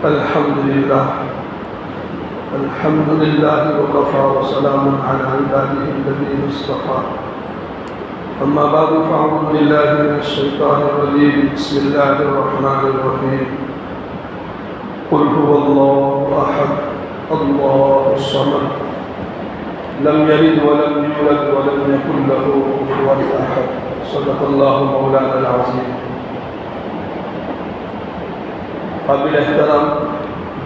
الحمد لله وكفى وسلام على عباده الذين اصطفى أما بعد فأعوذ بالله من الشيطان الرجيم بسم الله الرحمن الرحيم قل هو الله أحد الله الصمد لم يلد ولم يولد ولم يكن له كفوا أحد صدق الله مولانا العظيم. قابل احترام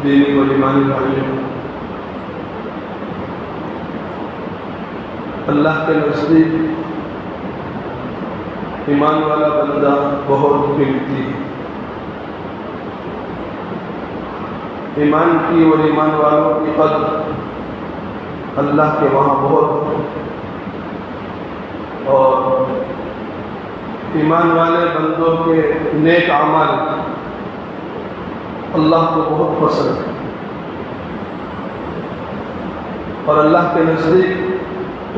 دینی و ایمانی بھائیوں، اللہ کے نزدیک ایمان والا بندہ بہت قیمتی ہے. ایمان کی اور ایمان والوں کی قدر اللہ کے وہاں بہت ہے، اور ایمان والے بندوں کے نیک اعمال اللہ کو بہت پسند ہے، اور اللہ کے نزدیک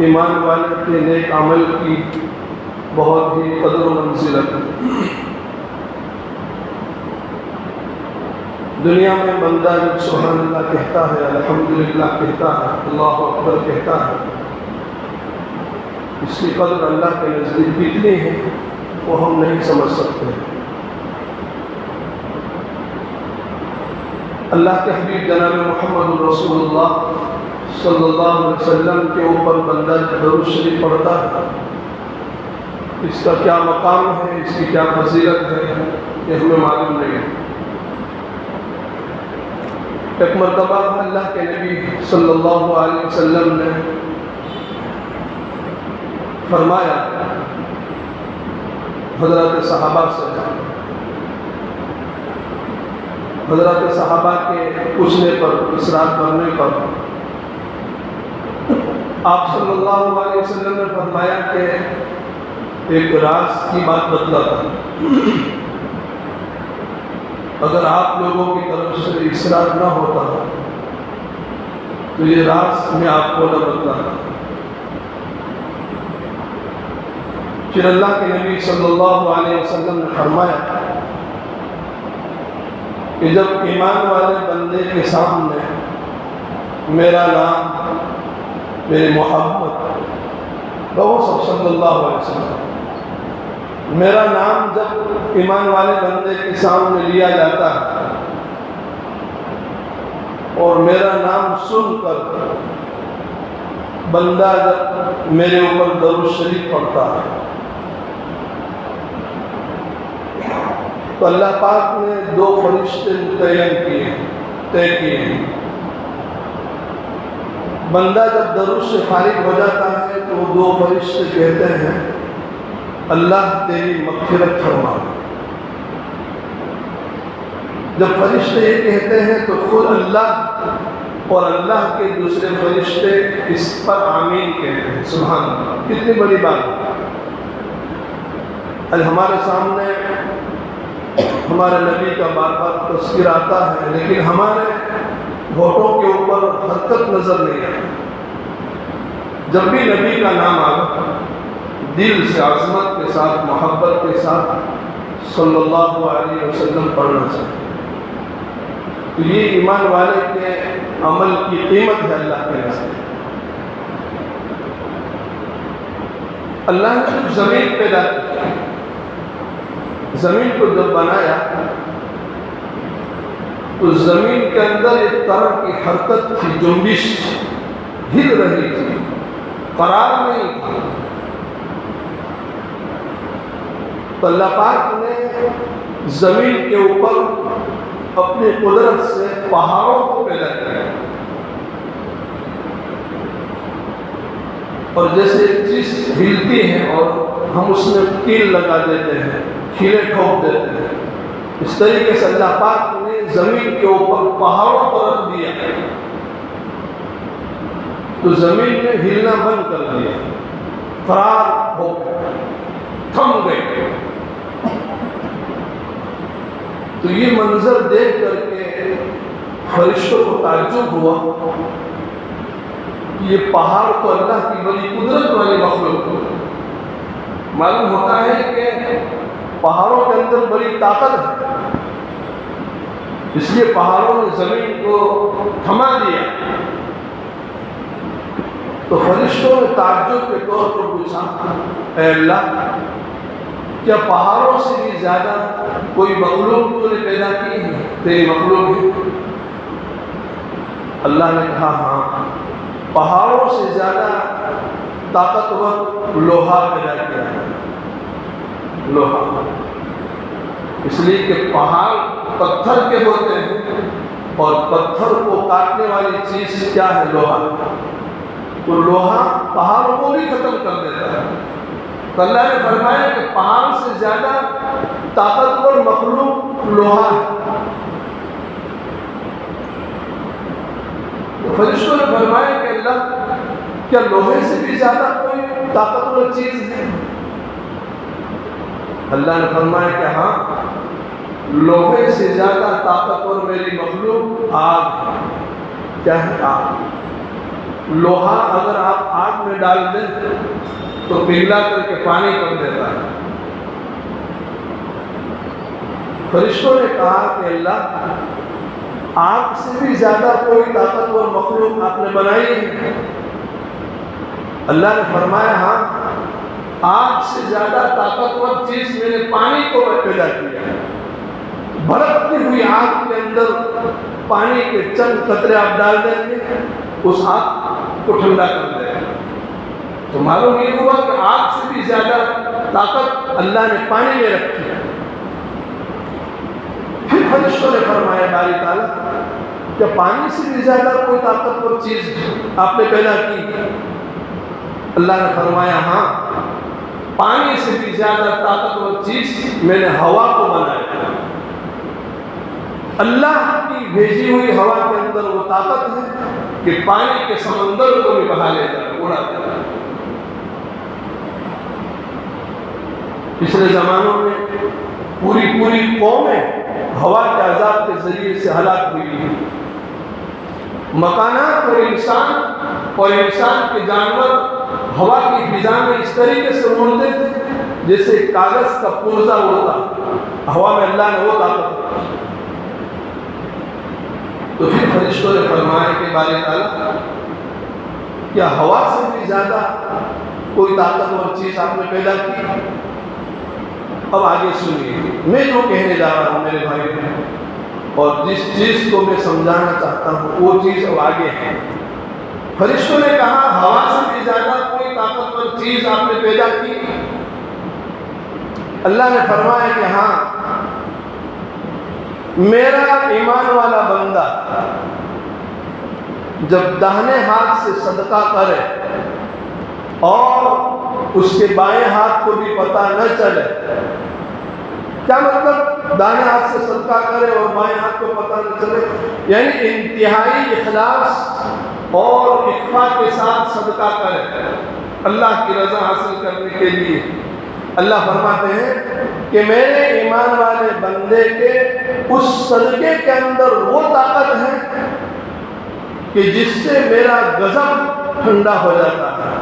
ایمان والے کے نیک عمل کی بہت ہی قدر و منزلت ہے. دنیا میں بندہ جب سبحان اللہ کہتا ہے، الحمدللہ کہتا ہے، اللہ اکبر کہتا ہے، اس کی قدر اللہ کے نزدیک کتنی ہے وہ ہم نہیں سمجھ سکتے. اللہ کے حبیب جناب محمد رسول اللہ صلی اللہ علیہ وسلم کے اوپر بندہ درود شریف پڑھتا ہے، اس کا کیا مقام ہے، اس کی کیا فضیلت ہے، یہ ہمیں معلوم نہیں ہے. ایک مرتبہ اللہ کے نبی صلی اللہ علیہ وسلم نے فرمایا حضرت صحابہ کے پوچھنے پر، اصرار کرنے پر آپ صلی اللہ علیہ وسلم نے فرمایا کہ ایک راز کی بات بتلاتا ہے، اگر آپ لوگوں کی طرف سے اصرار نہ ہوتا تو یہ راز میں آپ کو نہ بتلاتا. پھر اللہ کے نبی صلی اللہ علیہ وسلم نے فرمایا کہ جب ایمان والے بندے کے سامنے میرا نام، میری محبت، سب صلی اللہ علیہ وسلم، میرا نام جب ایمان والے بندے کے سامنے لیا جاتا ہے اور میرا نام سن کر بندہ جب میرے اوپر درود شریف پڑھتا ہے تو اللہ پاک نے دو فرشتے طے کیے ہیں. بندہ جب درود سے فارغ ہو جاتا ہے تو وہ دو فرشتے کہتے ہیں اللہ تیری مغفرت فرما. جب فرشتے یہ کہتے ہیں تو خود اللہ اور اللہ کے دوسرے فرشتے اس پر آمین کہتے ہیں. سبحان اللہ، کتنی بڑی بات ہے. آج ہمارے سامنے ہمارے نبی کا بار بار تذکر آتا ہے، لیکن ہمارے ہوٹوں کے اوپر حرکت نظر نہیں آتی. جب بھی نبی کا نام آگا دل سے عظمت کے ساتھ، محبت کے ساتھ صلی اللہ علیہ وسلم پڑھنا چاہیے. تو یہ ایمان والے کے عمل کی قیمت ہے اللہ کے نزدیک. اللہ نے جب زمین پیدا کی، زمین کو جب بنایا تو زمین کے اندر ایک طرح کی حرکت تھی، جنبش، ہل رہی تھی، قرار نہیں تھی. تو اللہ پاک نے زمین کے اوپر اپنی قدرت سے پہاڑوں کو پیدا کیا، اور جیسے ایک چیز ہلتی ہے اور ہم اس میں کیل لگا دیتے ہیں، کھیلے ٹھوک دیتے ہیں، اس طریقے سے اللہ پاک نے زمین کے اوپر پہاڑوں کو رکھ دیا تو زمین نے ہلنا بند کر دیا، قرار ہو تھم گئی. تو یہ منظر دیکھ کر کے فرشتوں کو تعجب ہوا کہ یہ پہاڑ تو اللہ کی بڑی قدرت والی مخلوق ہے. معلوم ہوتا ہے کہ پہاڑوں کے اندر بڑی طاقت ہے، اس لیے پہاڑوں نے زمین کو تھما دیا۔ تو فرشتوں نے تعجب کے طور پر پوچھا، اے اللہ، کیا پہاڑوں سے بھی زیادہ کوئی مخلوق تو نے پیدا کی ہے؟ تیری مخلوق ہے؟ اللہ نے کہا ہاں، پہاڑوں سے زیادہ طاقتور لوہا پیدا کیا ہے۔ لوہا اس لیے کہ پہاڑ پتھر کے ہوتے ہیں اور پتھر کو کاٹنے والی چیز کیا ہے؟ لوہا۔ تو لوہا پہاڑوں کو بھی ختم کر دیتا ہے۔ تو اللہ نے فرمایا کہ پہاڑ سے زیادہ طاقتور مخلوق لوہا ہے۔ تو فرشتوں نے فرمایا کہ اللہ، کیا لوہے سے بھی زیادہ کوئی طاقتور چیز ہے؟ اللہ نے فرمایا کہ ہاں، لوہے سے زیادہ طاقتور میری مخلوق آگ ہے۔ کیا ہے؟ آگ۔ لوہا اگر آپ آگ میں ڈال دیں تو پگھلا کر کے پانی کر دیتا ہے۔ فرشتوں نے کہا کہ اللہ، آگ سے بھی زیادہ کوئی طاقتور مخلوق آپ نے بنائی ہے؟ اللہ نے فرمایا ہاں، آگ سے زیادہ طاقتور چیز میں نے پانی کو پیدا کیا ہے۔ بھڑکتی ہوئی آگ کے اندر پانی کے چند قطرے آپ ڈال دیں گے، اس آگ کو ٹھنڈا کر دے گا۔ تو معلوم یہ ہوا کہ آگ سے بھی زیادہ طاقت اللہ نے پانی میں رکھی ہے۔ پھر فرشتوں نے فرمایا باری تعالیٰ، کیا پانی سے بھی زیادہ کوئی طاقتور چیز آپ نے پیدا کی؟ اللہ نے فرمایا ہاں، پانی سے بھی زیادہ طاقتور چیز میں نے ہوا کو بنایا۔ اللہ کی بھیجی ہوئی ہوا کے اندر وہ طاقت ہے کہ پانی کے سمندر کو بھی بہا لے جائے، اڑا دے۔ پچھلے زمانوں میں پوری قومیں ہوا کے عذاب کے ذریعے سے ہلاک ہوئی ہیں۔ مکانات اور انسان کے جانور ہوا کی فضا میں اس طریقے سے اڑتے تھے جیسے کاغذ کا پرزہ اڑتا۔ ہوا میں اللہ نے وہ طاقت۔ تو پھر فرشتوں نے فرمایا کہ باری تعالیٰ، کیا ہوا سے بھی زیادہ کوئی طاقتور چیز آپ نے پیدا کی؟ اب آگے سنیے، میں جو کہنے جا رہا ہوں میرے بھائی، اور جس چیز کو میں سمجھانا چاہتا ہوں وہ چیز اب آگے ہے۔ فرشتوں نے کہا ہوا سے بھی زیادہ کوئی طاقتور چیز آپ نے پیدا کی؟ اللہ نے فرمایا کہ ہاں، میرا ایمان والا بندہ جب داہنے ہاتھ سے صدقہ کرے اور اس کے بائیں ہاتھ کو بھی پتہ نہ چلے۔ کیا مطلب داہنے ہاتھ سے صدقہ کرے اور بائیں ہاتھ کو پتہ نہ چلے؟ یعنی انتہائی اخلاص اور اخفا کے ساتھ صدقہ کرے اللہ کی رضا حاصل کرنے کے لیے۔ اللہ فرماتے ہیں کہ میرے ایمان والے بندے کے اس صدقے کے اندر وہ طاقت ہے کہ جس سے میرا غضب ٹھنڈا ہو جاتا ہے۔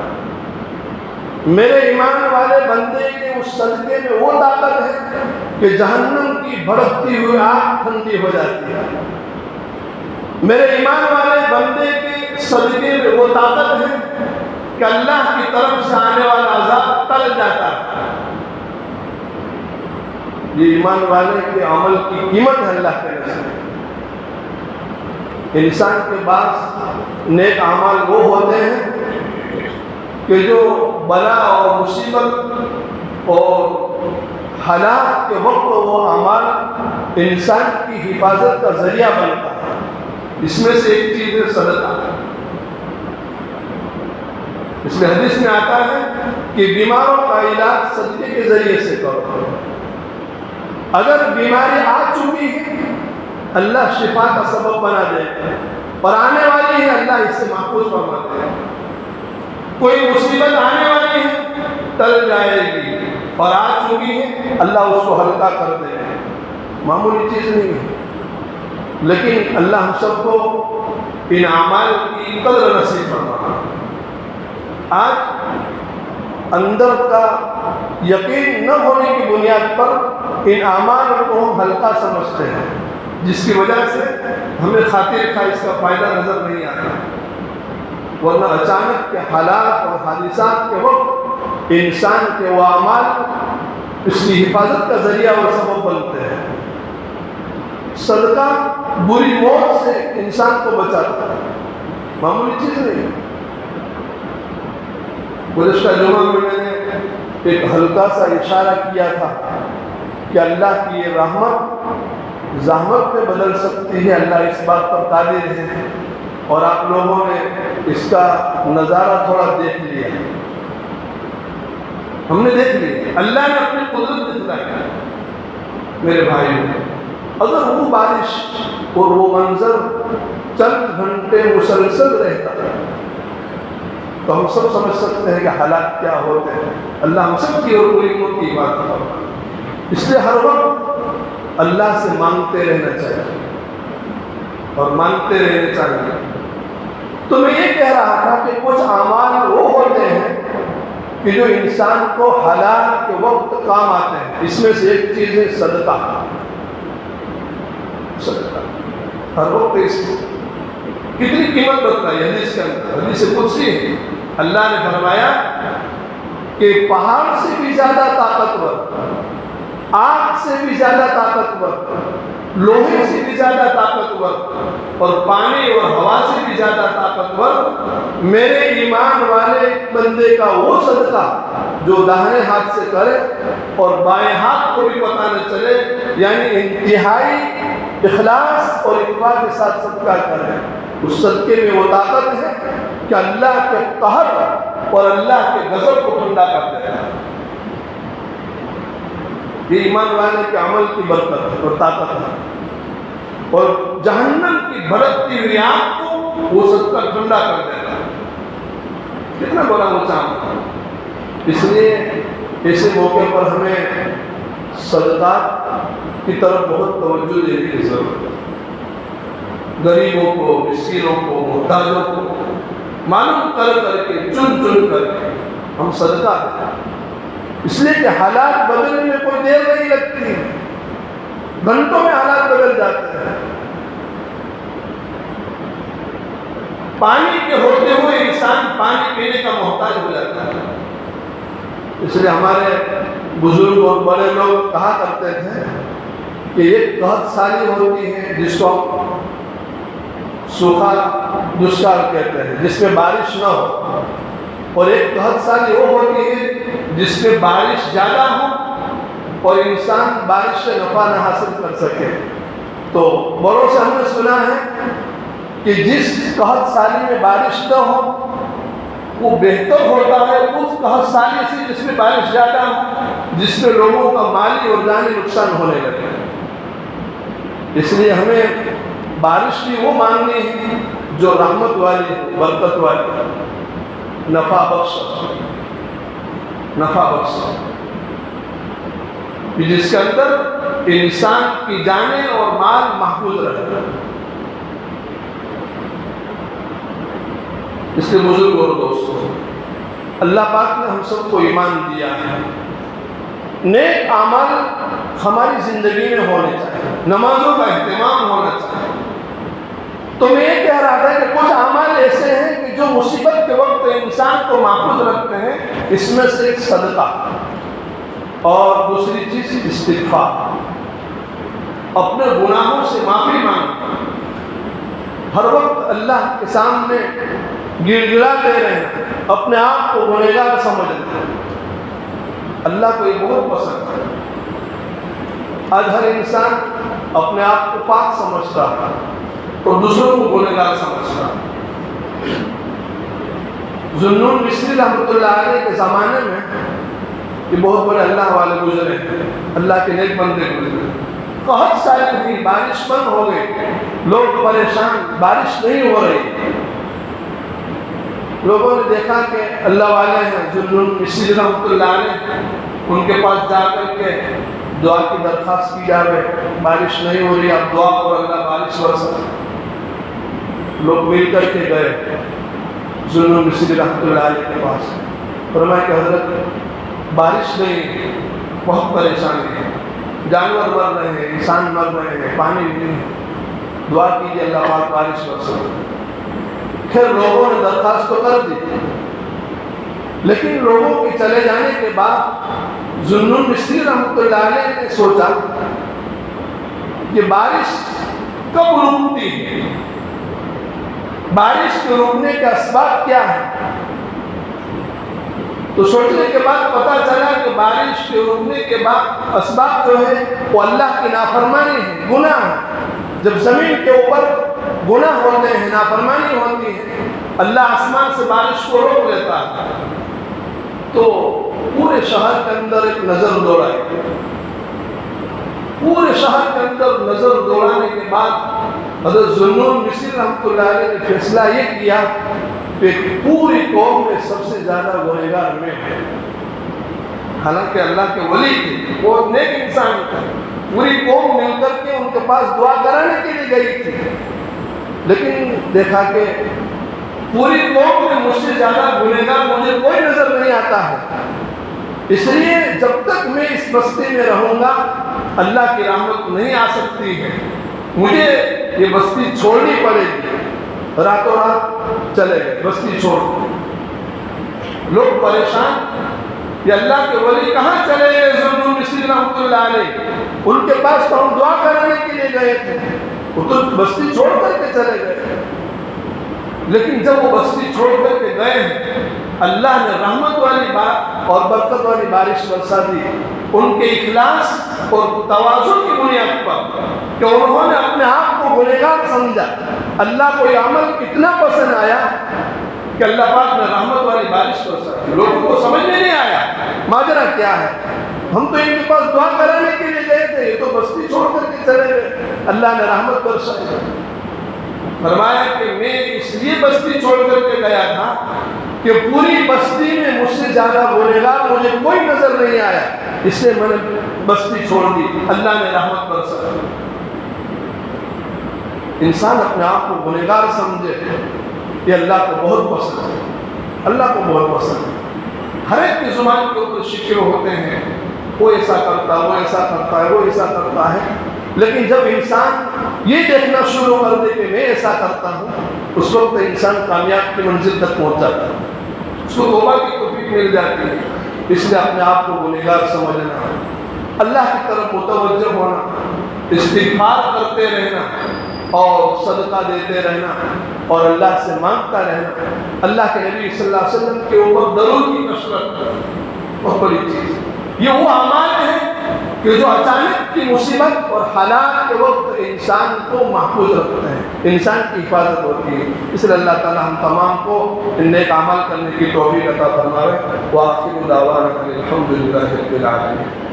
میرے ایمان والے بندے کے اس صدقے میں وہ طاقت ہے کہ جہنم کی بھڑکتی ہوئی آگ ٹھنڈی ہو جاتی ہے۔ میرے ایمان والے بندے کے صدقے میں وہ طاقت ہے کہ اللہ کی طرف سے آنے والا عذاب ٹل جاتا ہے۔ یہ ایمان والے کے عمل کی قیمت ہے اللہ کے نزد۔ انسان کے پاس نیک اعمال وہ ہوتے ہیں کہ جو بلا اور مصیبت اور حالات کے وقت وہ اعمال انسان کی حفاظت کا ذریعہ بنتا ہے۔ اس میں سے ایک چیز ہے صدقہ۔ اس میں حدیث میں آتا ہے کہ بیماروں کا علاج صدقے کے ذریعے سے کرو۔ اگر بیماری آ چکی ہے اللہ شفا کا سبب بنا دے، اور آنے والی ہے اللہ اس سے محفوظ فرماتے ہیں۔ کوئی مصیبت آنے والی ہے ٹل جائے گی، اور آ چکی ہے اللہ اس کو ہلکا کر دے گا۔ معمولی چیز نہیں ہے، لیکن اللہ ہم سب کو ان اعمال کی قدر نصیب فرما۔ آج اندر کا یقین نہ ہونے کی بنیاد پر ان اعمال کو ہم ہلکا سمجھتے ہیں، جس کی وجہ سے ہمیں خاطر کا اس کا فائدہ نظر نہیں آتا، ورنہ اچانک کے حالات اور حادثات کے وقت انسان کے وہ اعمال اس کی حفاظت کا ذریعہ اور سبب بنتے ہیں۔ صدقہ بری موت سے انسان کو بچاتا ہے، معمولی چیز نہیں۔ گزشتہ جمعہ میں نے ایک ہلکا سا اشارہ کیا تھا کہ اللہ کی یہ رحمت زحمت میں بدل سکتی ہے، اللہ اس بات پر قادر ہے، اور آپ لوگوں نے اس کا نظارہ تھوڑا دیکھ لیا، ہم نے دیکھ لیا، اللہ نے اپنی قدرت دکھلائی۔ میرے بھائیوں، اگر وہ بارش اور وہ منظر چند گھنٹے مسلسل رہتا تو ہم سب سمجھ سکتے ہیں کہ حالات کیا ہوتے ہیں۔ اللہ ہم سب کی اور پوری امت کی بات کرتا ہے، اس لیے ہر وقت اللہ سے مانگتے رہنا چاہیے اور مانگتے رہنے چاہیے۔ تو میں یہ کہہ رہا تھا کہ کچھ اعمال وہ ہوتے ہیں کہ جو انسان کو حالات کے وقت کام آتے ہیں، اس میں سے ایک چیز ہے صدقہ۔ صدقہ ہر وقت اس کتنی قیمت بتلائی ہے حدیث کے اندر، حدیث قدسی ہے، اللہ نے فرمایا کہ پہاڑ سے بھی زیادہ طاقتور، آگ سے بھی زیادہ طاقتور، لوہے سے بھی زیادہ طاقتور اور پانی اور ہوا سے بھی زیادہ طاقتور میرے ایمان والے بندے کا وہ صدقہ جو داہنے ہاتھ سے کرے اور بائیں ہاتھ کو بھی پتہ نہ چلے، یعنی انتہائی اخلاص اور اتباع کے ساتھ صدقہ کرے، اس صدقے میں وہ طاقت ہے کہ اللہ کے قہر اور اللہ کے غضب کو ٹھنڈا کر دیتا ہے۔ یہ ایمان والے کے عمل کی برکت اور طاقت ہے، اور جہنم کی بھڑکتی ہوئی آگ کو وہ صدقہ ٹھنڈا کر دیتا ہے۔ کتنا بڑا وہ چاند ہے۔ اس لیے ایسے موقع پر ہمیں صدقات کی طرف بہت توجہ دینے کی ضرورت ہے۔ غریبوں کو، مسکینوں کو، محتاجوں کو معلوم کر کے چن کر کے ہم صدقہ دیں، اس لیے کہ حالات بدلنے میں کوئی دیر نہیں لگتی، گھنٹوں میں حالات بدل جاتے ہیں۔ پانی کے ہوتے ہوئے انسان پانی پینے کا محتاج ہو جاتا ہے۔ اس لیے ہمارے بزرگ اور بڑے لوگ کہا کرتے تھے کہ ایک قحط سالی ہوتی ہے جس کو سوکھا دشکار کہتے ہیں، جس میں بارش نہ ہو، اور ایک قحط سالی وہ ہوتی ہے جس میں بارش زیادہ ہو اور انسان بارش سے نفع نہ حاصل کر سکے۔ تو بڑوں سے ہم نے سنا ہے کہ جس قحط سالی میں بارش نہ ہو وہ بہتر ہوتا ہے اس قحط سالی سے جس میں بارش زیادہ ہو، جس میں لوگوں کا مالی اور جانی نقصان ہونے لگے۔ اس لیے ہمیں بارش بھی وہ مانگنی ہے جو رحمت والی، برکت والی، نفع بخش، جس کے اندر انسان کی جانیں اور مال محفوظ رہے۔ اس کے بزرگ اور دوستوں، اللہ پاک نے ہم سب کو ایمان دیا ہے، نیک اعمال ہماری زندگی میں ہونے چاہیے، نمازوں کا اہتمام ہونا چاہیے۔ تو میں یہ کہہ رہا تھا کہ کچھ اعمال ایسے ہیں کہ جو مصیبت کے وقت انسان کو محفوظ رکھتے ہیں، اس میں سے ایک صدقہ اور دوسری چیز استغفار، اپنے گناہوں سے معافی مانگنا، ہر وقت اللہ کے سامنے گڑ گڑاتے رہنا، اپنے آپ کو گنہگار سمجھنا، اللہ کو یہ بہت پسند ہے۔ آج ہر انسان اپنے آپ کو پاک سمجھتا ہے اور دوسروں کو گنہگار سمجھتا ہے۔ ذوالنون مصری رحمۃ اللہ علیہ کے زمانے میں یہ بہت بڑے اللہ والے گزرے، اللہ کے نیک بندے گزرے، قحط سالی ہوئی، بارش بند ہو گئی، لوگ پریشان، بارش نہیں ہو رہی۔ لوگوں نے دیکھا کہ اللہ والے ہیں ذوالنون مصری رحمۃ اللہ علیہ، ان کے پاس جا کر کے دعا کی درخواست کی جاوے، بارش نہیں ہو رہی، آپ دعا کرو اللہ بارش برسائے۔ لوگ مل کر کے گئے ذوالنون مصری رحمۃ اللہ علیہ کے پاس، فرمایا کہ حضرت بارش نہیں، بہت پریشانی ہے، جانور مر رہے ہیں، انسان مر رہے ہیں، پانی نہیں، دعا کیجیے اللہ پاک بارش برسائے۔ پھر لوگوں نے درخواست تو کر دی، لیکن لوگوں کے چلے جانے کے بعد ذو النون مصری رحمۃ اللہ علیہ نے سوچا کہ بارش کب رکتی ہے، بارش کے رکنے کے اسباب کیا ہیں؟ تو سوچنے کے بعد پتہ چلا کہ بارش کے رکنے کے بعد اسباب جو ہے وہ اللہ کی نافرمانی ہے، گناہ ہے۔ جب زمین کے اوپر گناہ ہوتے ہیں، نافرمانی ہوتی ہے، اللہ آسمان سے بارش کو روک لیتا ہے۔ تو پورے شہر کے اندر ایک نظر دوڑائی، پورے شہر کے اندر نظر دوڑانے کے بعد حضرت ذو النون مصری رحمۃ اللہ علیہ نے فیصلہ یہ کیا کہ پوری قوم میں سب سے زیادہ گنہگار میں ہے۔ حالانکہ اللہ کے ولی تھے، وہ نیک انسان تھے، پوری قوم مل کر کے ان کے پاس دعا کرانے کے لیے گئی تھی، لیکن دیکھا کہ پوری قوم میں مجھ سے زیادہ گنہگار مجھے کوئی نظر نہیں آتا ہے، اس لیے جب تک میں اس بستی میں رہوں گا اللہ کی رحمت نہیں آ سکتی ہے، مجھے یہ بستی چھوڑنی پڑے گی۔ راتوں رات چلے گئے، بستی چھوڑ، لوگ پریشان، یہ اللہ کے ولی کہاں چلے گئے ذو النون مصری رحمۃ اللہ علیہ، ان کے پاس تو ہم دعا کرانے کے لیے گئے تھے، وہ تو بستی چھوڑ کر کے چلے گئے۔ لیکن جب وہ بستی چھوڑ کر کے گئے اللہ نے رحمت والی بات اور برکت والی بارش برسا دی، ان کے اخلاص اور تواضع کی بنیاد پر کہ انہوں نے اپنے آپ کو گنہگار سمجھا۔ اللہ کو یہ عمل اتنا پسند آیا کہ اللہ پاک نے رحمت والی بارش برسا دی۔ لوگوں کو سمجھ میں نہیں آیا ماجرا کیا ہے، ہم تو ان کے پاس دعا کرانے کے لیے گئے تھے، یہ تو بستی چھوڑ کر کے چلے گئے، اللہ نے رحمت برسائی۔ فرمایا کہ میں اس لیے بستی چھوڑ کر کے گیا تھا کہ پوری بستی میں مجھ سے زیادہ گنہگار مجھے کوئی نظر نہیں آیا، اس سے میں نے بستی چھوڑ دی، اللہ نے رحمت برسائی۔ انسان اپنے آپ کو گنہگار سمجھے، یہ اللہ کو بہت پسند ہے، اللہ کو بہت پسند ہے۔ ہر ایک کی زبان کے اوپر شکوے ہوتے ہیں، وہ ایسا کرتا ہے، وہ ایسا کرتا ہے، وہ ایسا کرتا ہے، لیکن جب انسان یہ دیکھنا شروع کر دے کہ میں ایسا کرتا ہوں، اس وقت انسان کامیاب کی منزل تک پہنچ جاتا ہے، اس کو توبہ کی توفیق مل جاتی ہے۔ اس لیے اپنے آپ کو گنہگار سمجھنا، اللہ کی طرف متوجہ ہونا، استغفار کرتے رہنا اور صدقہ دیتے رہنا اور اللہ سے مانگتا رہنا۔ اللہ کے نبی صلی اللہ علیہ وسلم کے اوپر درود کی کثرت بہت بڑی چیز ہے۔ یہ وہ اعمال ہیں کہ جو اچانک کی مصیبت اور حالات کے وقت انسان کو محفوظ رکھتے ہیں، انسان کی حفاظت ہوتی ہے۔ اس لیے اللہ تعالی ہم تمام کو ان نیک اعمال کرنے کی توفیق عطا فرمائے۔ وآخر دعوانا الحمد للہ رب العالمین۔